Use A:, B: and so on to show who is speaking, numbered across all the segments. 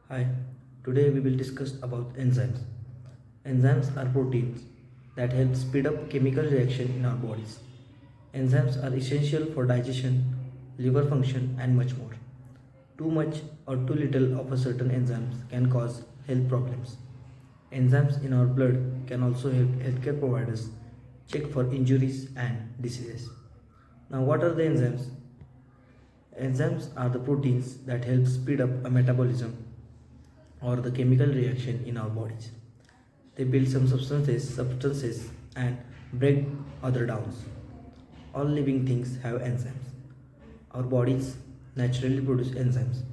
A: Hi, today we will discuss about enzymes. Enzymes are proteins that help speed up chemical reaction in our bodies. Enzymes are essential for digestion, liver function and much more. Too much or too little of a certain enzymes can cause health problems. Enzymes in our blood can also help healthcare providers check for injuries and diseases. Now what are the enzymes? Enzymes are the proteins that help speed up a metabolism or the chemical reaction in our bodies. They build some substances and break other downs. All living things have enzymes. Our bodies naturally produce enzymes,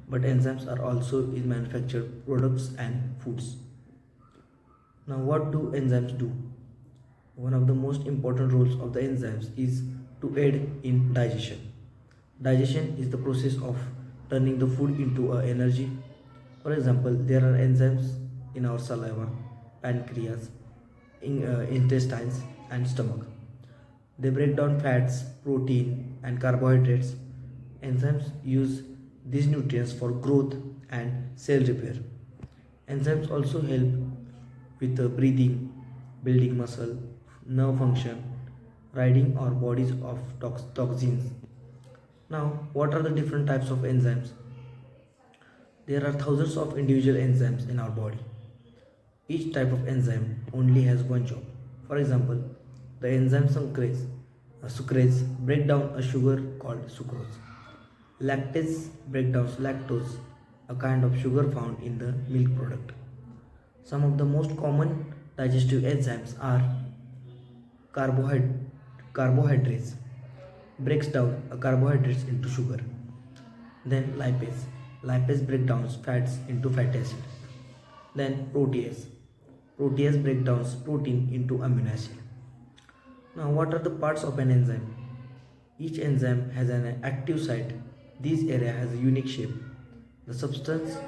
A: but enzymes are also in manufactured products and foods. Now, what do enzymes do? One of the most important roles of the enzymes is to aid in digestion. Digestion is the process of turning the food into energy. For example, there are enzymes in our saliva, pancreas, intestines, and stomach. They break down fats, protein, and carbohydrates. Enzymes use these nutrients for growth and cell repair. Enzymes also help with breathing, building muscle, nerve function, ridding our bodies of toxins. Now, what are the different types of enzymes? There are thousands of individual enzymes in our body. Each type of enzyme only has one job. For example, the enzyme sucrase break down a sugar called sucrose. Lactase breaks down lactose, a kind of sugar found in the milk product. Some of the most common digestive enzymes are carbohydrates, breaks down carbohydrates into sugar. Then lipase breaks down fats into fatty acid. Then protease breaks down protein into amino acid. Now, what are the parts of an enzyme? Each enzyme has an active site. This area has a unique shape. The substance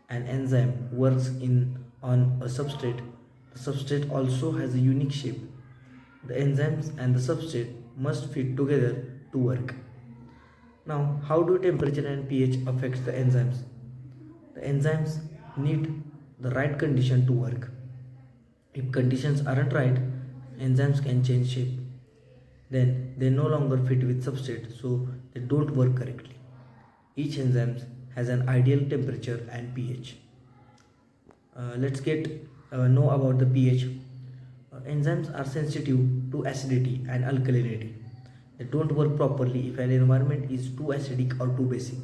A: an enzyme works in on a substrate. The substrate also has a unique shape. The enzymes and the substrate must fit together to work. Now, how do temperature and pH affect the enzymes? The enzymes need the right condition to work. If conditions aren't right, enzymes can change shape. Then they no longer fit with substrate, so they don't work correctly. Each enzyme has an ideal temperature and pH. Let's get know about the pH. Enzymes are sensitive to acidity and alkalinity. They don't work properly if an environment is too acidic or too basic.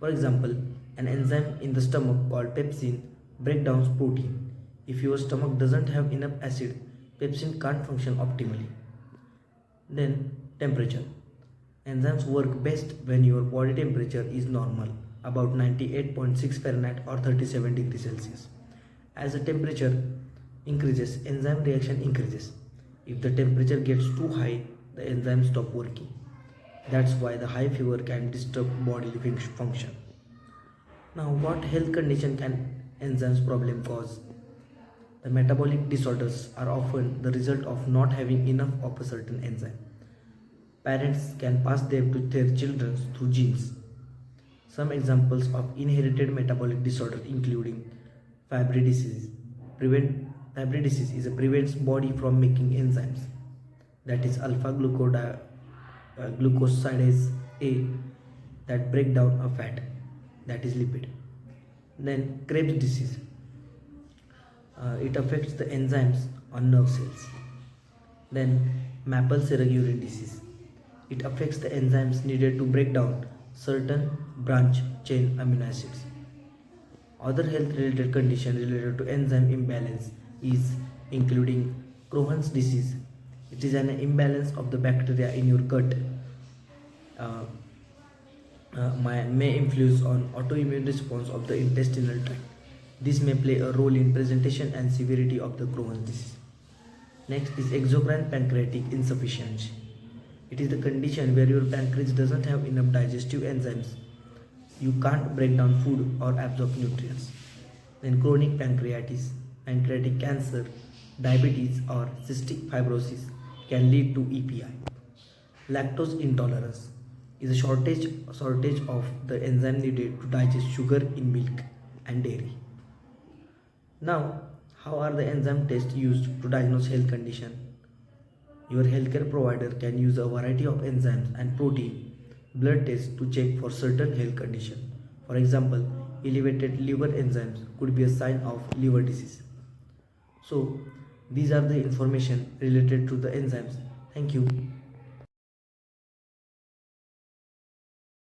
A: For example, an enzyme in the stomach called pepsin breaks down protein. If your stomach doesn't have enough acid, pepsin can't function optimally. Then, temperature. Enzymes work best when your body temperature is normal, about 98.6 Fahrenheit or 37 degrees Celsius. As the temperature increases, enzyme reaction increases. If the temperature gets too high, the enzymes stop working. That's why the high fever can disturb bodily function. Now, what health condition can enzymes problem cause? The metabolic disorders are often the result of not having enough of a certain enzyme. Parents can pass them to their children through genes. Some examples of inherited metabolic disorder including Fabry disease. Fabry disease is a prevents body from making enzymes, that is alpha glucosidase A, that break down a fat, that is lipid. Then Krebs disease. It affects the enzymes on nerve cells. Then maple syrup urine disease. It affects the enzymes needed to break down certain branch chain amino acids. Other health related conditions related to enzyme imbalance is including Crohn's disease. It is an imbalance of the bacteria in your gut. Uh, may influence on autoimmune response of the intestinal tract. This may play a role in presentation and severity of the Crohn's disease. Next is exocrine pancreatic insufficiency. It is the condition where your pancreas doesn't have enough digestive enzymes. You can't break down food or absorb nutrients. Then chronic pancreatitis, pancreatic cancer, diabetes or cystic fibrosis can lead to EPI. Lactose intolerance is a shortage of the enzyme needed to digest sugar in milk. and dairy. Now, how are the enzyme tests used to diagnose health condition? Your healthcare provider can use a variety of enzymes and protein blood tests to check for certain health condition. For example, elevated liver enzymes could be a sign of liver disease. So, these are the information related to the enzymes. Thank you.